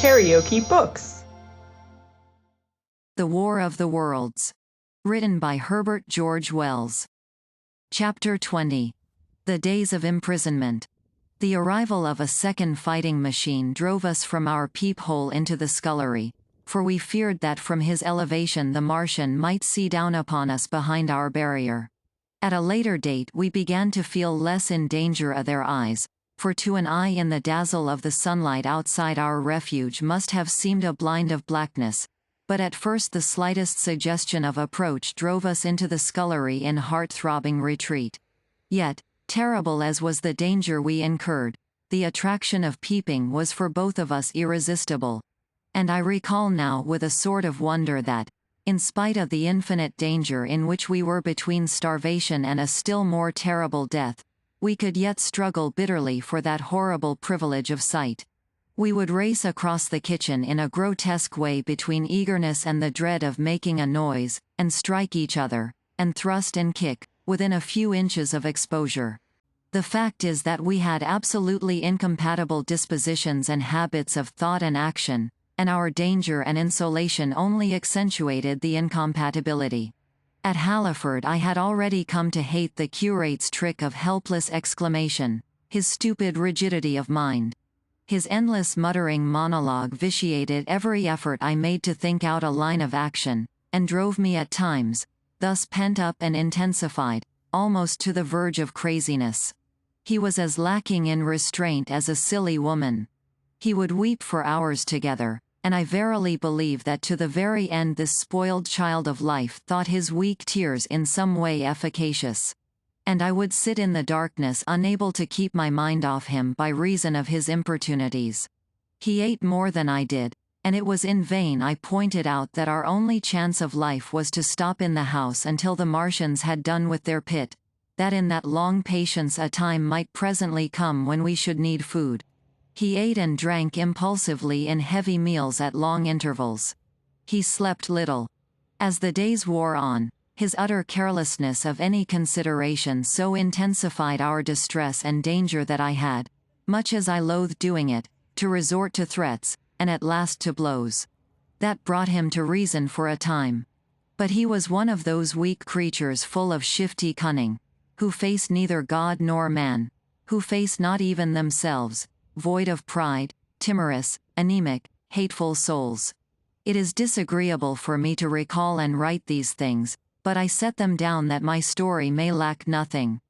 KaraokeBooks. The War of the Worlds. Written by Herbert George Wells. Chapter 20. The Days of Imprisonment. The arrival of a second fighting machine drove us from our peephole into the scullery, for we feared that from his elevation the Martian might see down upon us behind our barrier. At a later date we began to feel less in danger of their eyes, for to an eye in the dazzle of the sunlight outside our refuge must have seemed a blind of blackness, but at first the slightest suggestion of approach drove us into the scullery in heart-throbbing retreat. Yet, terrible as was the danger we incurred, the attraction of peeping was for both of us irresistible. And I recall now with a sort of wonder that, in spite of the infinite danger in which we were between starvation and a still more terrible death, we could yet struggle bitterly for that horrible privilege of sight. We would race across the kitchen in a grotesque way between eagerness and the dread of making a noise, and strike each other, and thrust and kick, within a few inches of exposure. The fact is that we had absolutely incompatible dispositions and habits of thought and action, and our danger and insolation only accentuated the incompatibility. At Halliford I had already come to hate the curate's trick of helpless exclamation, his stupid rigidity of mind. His endless muttering monologue vitiated every effort I made to think out a line of action, and drove me at times, thus pent up and intensified, almost to the verge of craziness. He was as lacking in restraint as a silly woman. He would weep for hours together, and I verily believe that to the very end this spoiled child of life thought his weak tears in some way efficacious. And I would sit in the darkness unable to keep my mind off him by reason of his importunities. He ate more than I did, and it was in vain I pointed out that our only chance of life was to stop in the house until the Martians had done with their pit, that in that long patience a time might presently come when we should need food. He ate and drank impulsively in heavy meals at long intervals. He slept little. As the days wore on, his utter carelessness of any consideration so intensified our distress and danger that I had, much as I loathed doing it, to resort to threats, and at last to blows. That brought him to reason for a time. But he was one of those weak creatures full of shifty cunning, who face neither God nor man, who face not even themselves, void of pride, timorous, anemic, hateful souls. It is disagreeable for me to recall and write these things, but I set them down that my story may lack nothing.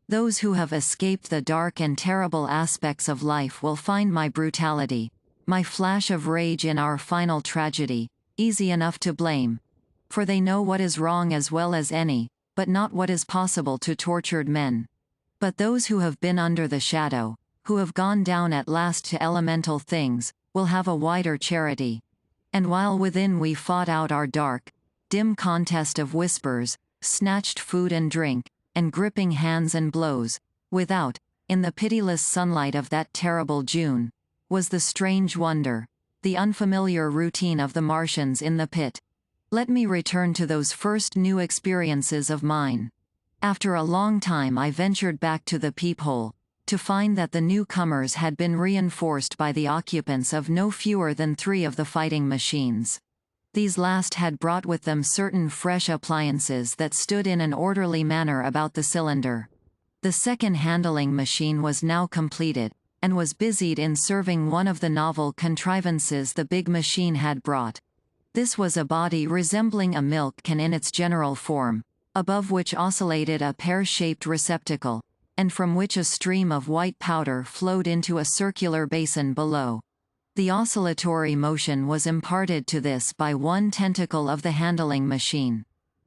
Those who have escaped the dark and terrible aspects of life will find my brutality, my flash of rage in our final tragedy, easy enough to blame. For they know what is wrong as well as any, but not what is possible to tortured men. But those who have been under the shadow, who have gone down at last to elemental things, will have a wider charity. And while within we fought out our dark, dim contest of whispers, snatched food and drink, and gripping hands and blows, without, in the pitiless sunlight of that terrible June, was the strange wonder, the unfamiliar routine of the Martians in the pit. Let me return to those first new experiences of mine. After a long time I ventured back to the peephole, to find that the newcomers had been reinforced by the occupants of no fewer than 3 of the fighting machines. These last had brought with them certain fresh appliances that stood in an orderly manner about the cylinder. The second handling machine was now completed, and was busied in serving one of the novel contrivances the big machine had brought. This was a body resembling a milk can in its general form, above which oscillated a pear-shaped receptacle, and from which a stream of white powder flowed into a circular basin below. The oscillatory motion was imparted to this by one tentacle of the handling machine.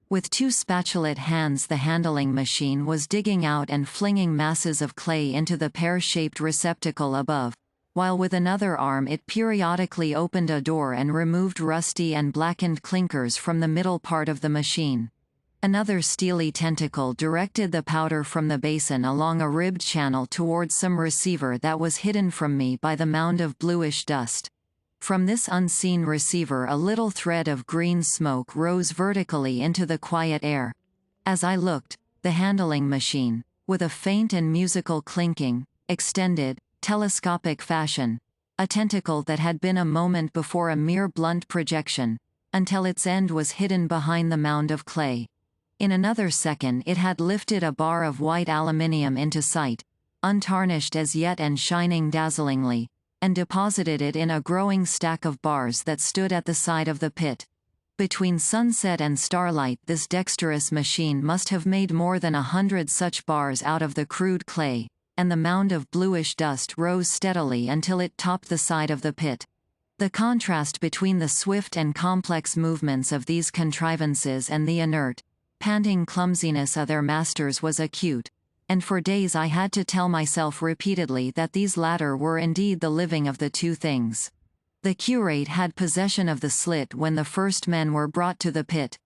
With 2 spatulate hands the handling machine was digging out and flinging masses of clay into the pear-shaped receptacle above, while with another arm it periodically opened a door and removed rusty and blackened clinkers from the middle part of the machine. Another steely tentacle directed the powder from the basin along a ribbed channel towards some receiver that was hidden from me by the mound of bluish dust. From this unseen receiver a little thread of green smoke rose vertically into the quiet air. As I looked, the handling machine, with a faint and musical clinking, extended, telescopic fashion, a tentacle that had been a moment before a mere blunt projection, until its end was hidden behind the mound of clay. In another second it had lifted a bar of white aluminium into sight, untarnished as yet and shining dazzlingly, and deposited it in a growing stack of bars that stood at the side of the pit. Between sunset and starlight this dexterous machine must have made more than 100 such bars out of the crude clay, and the mound of bluish dust rose steadily until it topped the side of the pit. The contrast between the swift and complex movements of these contrivances and the inert, panting clumsiness of their masters was acute, and for days I had to tell myself repeatedly that these latter were indeed the living of the two things. The curate had possession of the slit when the first men were brought to the pit.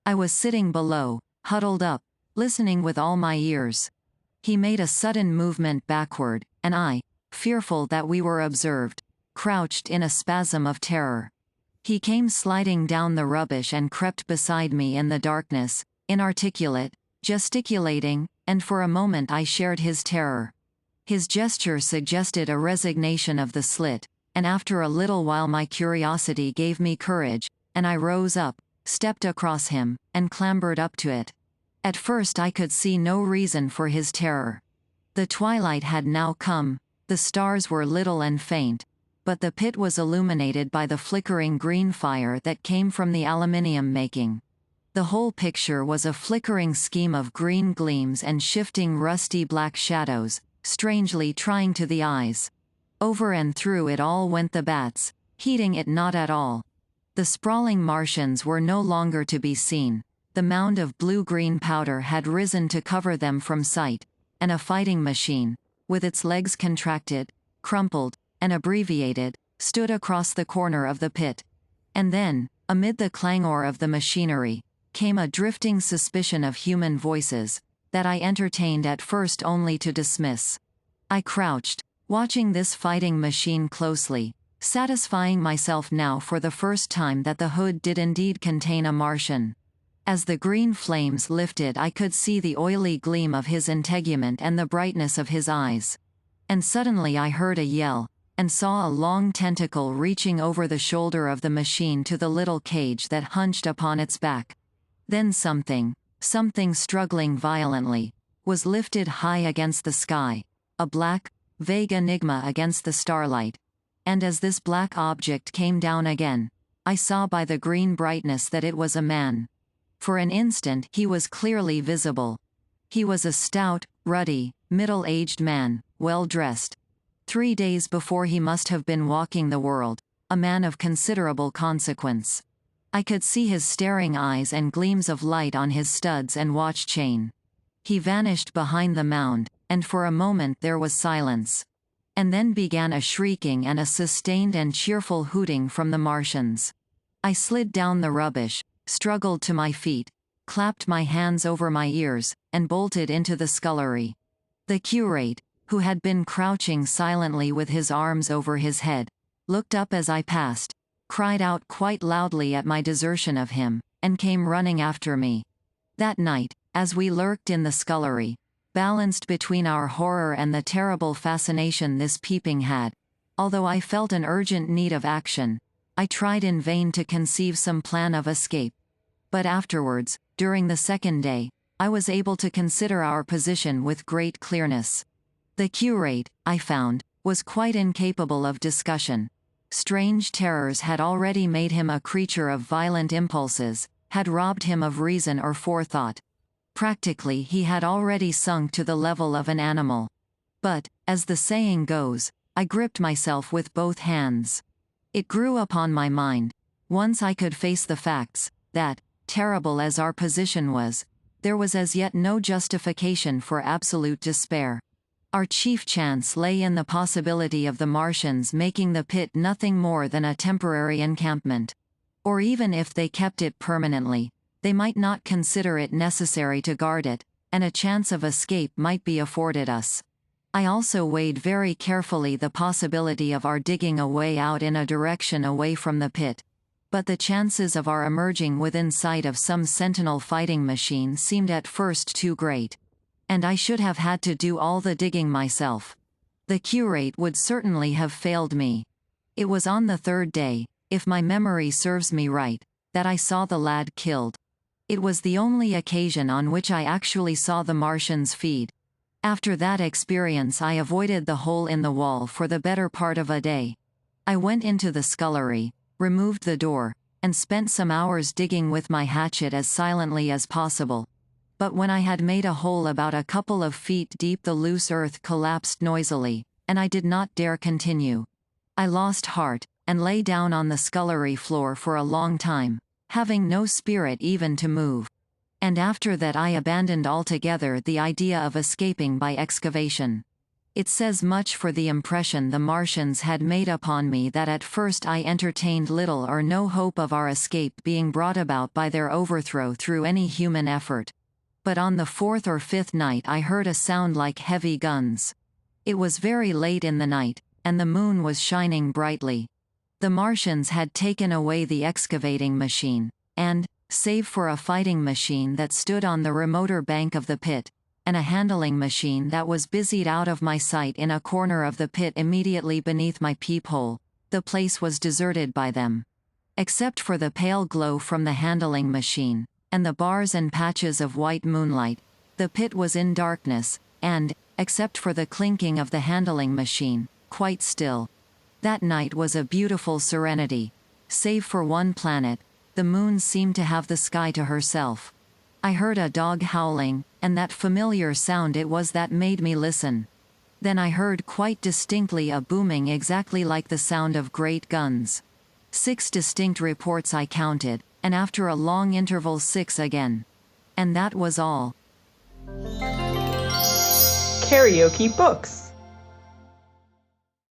I was sitting below, huddled up, listening with all my ears. He made a sudden movement backward, and I, fearful that we were observed, crouched in a spasm of terror. He came sliding down the rubbish and crept beside me in the darkness, inarticulate, gesticulating, and for a moment I shared his terror. His gesture suggested a resignation of the slit, and after a little while my curiosity gave me courage, and I rose up, stepped across him, and clambered up to it. At first I could see no reason for his terror. The twilight had now come, the stars were little and faint, but the pit was illuminated by the flickering green fire that came from the aluminium making. The whole picture was a flickering scheme of green gleams and shifting rusty black shadows, strangely trying to the eyes. Over and through it all went the bats, heeding it not at all. The sprawling Martians were no longer to be seen, the mound of blue-green powder had risen to cover them from sight, and a fighting machine, with its legs contracted, crumpled, and abbreviated, stood across the corner of the pit. And then, amid the clangor of the machinery, came a drifting suspicion of human voices, that I entertained at first only to dismiss. I crouched, watching this fighting machine closely, satisfying myself now for the first time that the hood did indeed contain a Martian. As the green flames lifted I could see the oily gleam of his integument and the brightness of his eyes. And suddenly I heard a yell, and saw a long tentacle reaching over the shoulder of the machine to the little cage that hunched upon its back. Then something struggling violently, was lifted high against the sky, a black, vague enigma against the starlight. And as this black object came down again, I saw by the green brightness that it was a man. For an instant he was clearly visible. He was a stout, ruddy, middle-aged man, well-dressed. 3 days before he must have been walking the world, a man of considerable consequence. I could see his staring eyes and gleams of light on his studs and watch chain. He vanished behind the mound, and for a moment there was silence. And then began a shrieking and a sustained and cheerful hooting from the Martians. I slid down the rubbish, struggled to my feet, clapped my hands over my ears, and bolted into the scullery. The curate, who had been crouching silently with his arms over his head, looked up as I passed, cried out quite loudly at my desertion of him, and came running after me. That night, as we lurked in the scullery, balanced between our horror and the terrible fascination this peeping had, although I felt an urgent need of action, I tried in vain to conceive some plan of escape. But afterwards, during the second day, I was able to consider our position with great clearness. The curate, I found, was quite incapable of discussion. Strange terrors had already made him a creature of violent impulses, had robbed him of reason or forethought. Practically he had already sunk to the level of an animal. But, as the saying goes, I gripped myself with both hands. It grew upon my mind, once I could face the facts, that, terrible as our position was, there was as yet no justification for absolute despair. Our chief chance lay in the possibility of the Martians making the pit nothing more than a temporary encampment. Or even if they kept it permanently, they might not consider it necessary to guard it, and a chance of escape might be afforded us. I also weighed very carefully the possibility of our digging a way out in a direction away from the pit. But the chances of our emerging within sight of some sentinel fighting machine seemed at first too great. And I should have had to do all the digging myself. The curate would certainly have failed me. It was on the third day, if my memory serves me right, that I saw the lad killed. It was the only occasion on which I actually saw the Martians feed. After that experience I avoided the hole in the wall for the better part of a day. I went into the scullery, removed the door, and spent some hours digging with my hatchet as silently as possible. But when I had made a hole about a couple of feet deep, the loose earth collapsed noisily, and I did not dare continue. I lost heart, and lay down on the scullery floor for a long time, having no spirit even to move. And after that I abandoned altogether the idea of escaping by excavation. It says much for the impression the Martians had made upon me that at first I entertained little or no hope of our escape being brought about by their overthrow through any human effort. But on the fourth or fifth night I heard a sound like heavy guns. It was very late in the night, and the moon was shining brightly. The Martians had taken away the excavating machine, and, save for a fighting machine that stood on the remoter bank of the pit, and a handling machine that was busied out of my sight in a corner of the pit immediately beneath my peephole, the place was deserted by them. Except for the pale glow from the handling machine, and the bars and patches of white moonlight, the pit was in darkness, and, except for the clinking of the handling machine, quite still. That night was a beautiful serenity. Save for one planet, the moon seemed to have the sky to herself. I heard a dog howling, and that familiar sound it was that made me listen. Then I heard quite distinctly a booming exactly like the sound of great guns. 6 distinct reports I counted, and after a long interval 6 again. And that was all. KaraokeBooks.